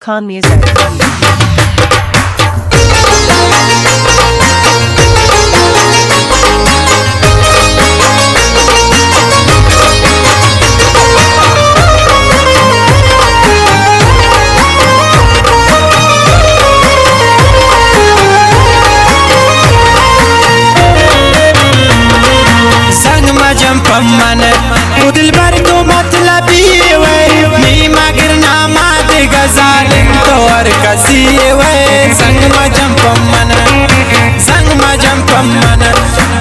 Khan Music. पम्मन दिल भर तो मतलबी वे नी मगर नामाद गजालिम तो और कसी वे संग मजम पम्मन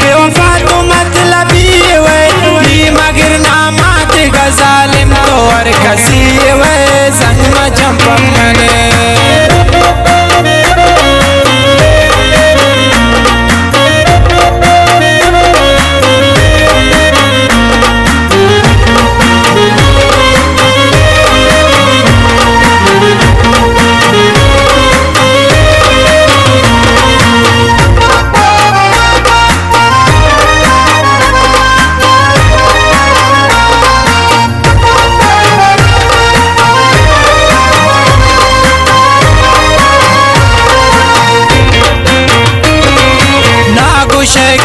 बेवफा तो मतलबी वे नी मगर नामाद गजालिम तो और कसी वे संग मजम पम्मन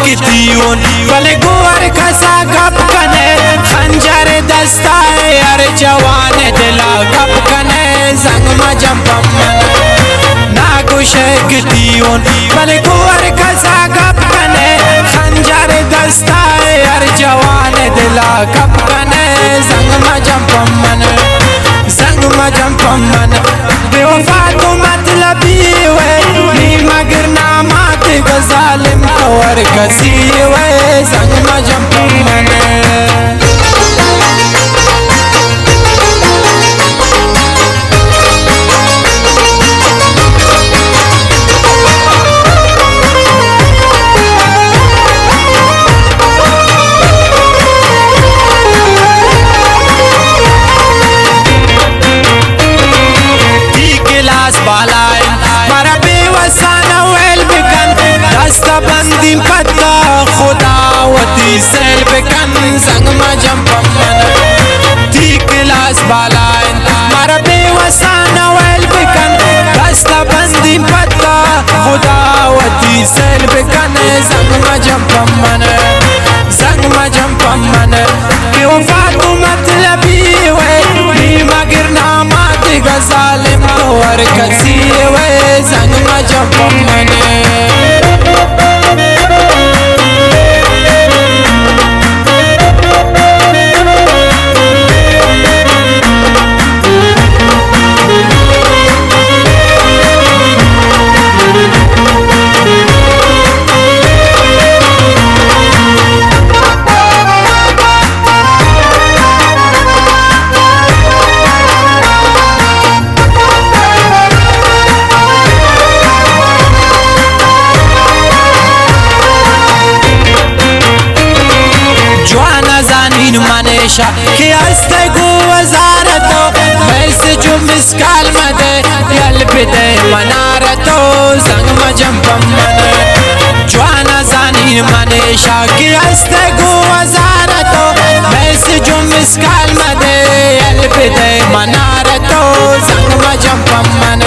कितियों वाले गुवर खसा गप कने खंजर दस्ताए हर जवान दिला गप कने संग मजम पम्मन नागुश कितियों वाले गुवर खसा गप कने खंजर दस्ताए हर जवान दिला गप कने संग मजम पम्मन बेवफा तो मतलबी वे नी मगर नामात गजालिम और कसी वे संग मजम पम्मन बंदी पत्ता खुदावती सेल बेकन संग मजम पम्मन ती क्लास बालाइन मारा बेवसान वेल बेकन दस्ता बंदी पत्ता खुदावती सेल बेकन संग मजम पम्मन बेवफा तो मतलबी वे नी मगर नामात गजालिम और कसी वे संग मजम पम्मन मनेशा कि हस्ते गो वजारतो वैसे जो मिसकाल मदे यल बिदे मनारतो संग मजम पम्मन जवाना जानी मनेशा कि हस्ते गो वजारतो वैसे जो मिसकाल मदे यल बिदे मनारतो संग मजम पम्मन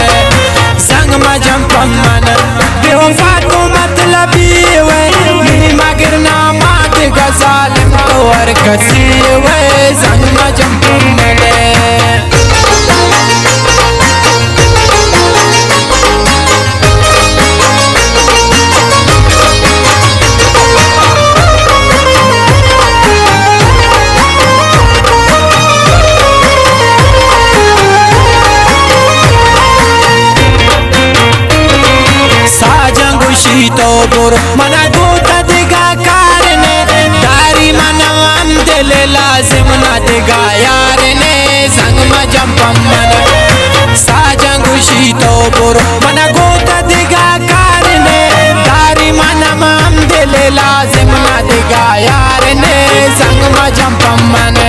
बेवफा तो मतलबी वे नी मगर नामात गजालिम और कसी वे संग मजम पम्मन तो बुर मना गोता दिगा कारने दारी मनवाम दिल लाजिम ना दिगा यार ने संग मजम पम्मन साजंगुशी तो बुर मना गोता दिगा कारने दारी मनवाम दिल लाजिम ना दिगा यार ने संग मजम पम्मन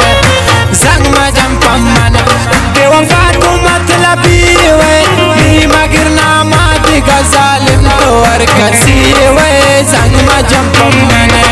बेवफा तो मतलबी वे नी मगर नामात गजालिम तो और कसी वे संग मजम पम्मन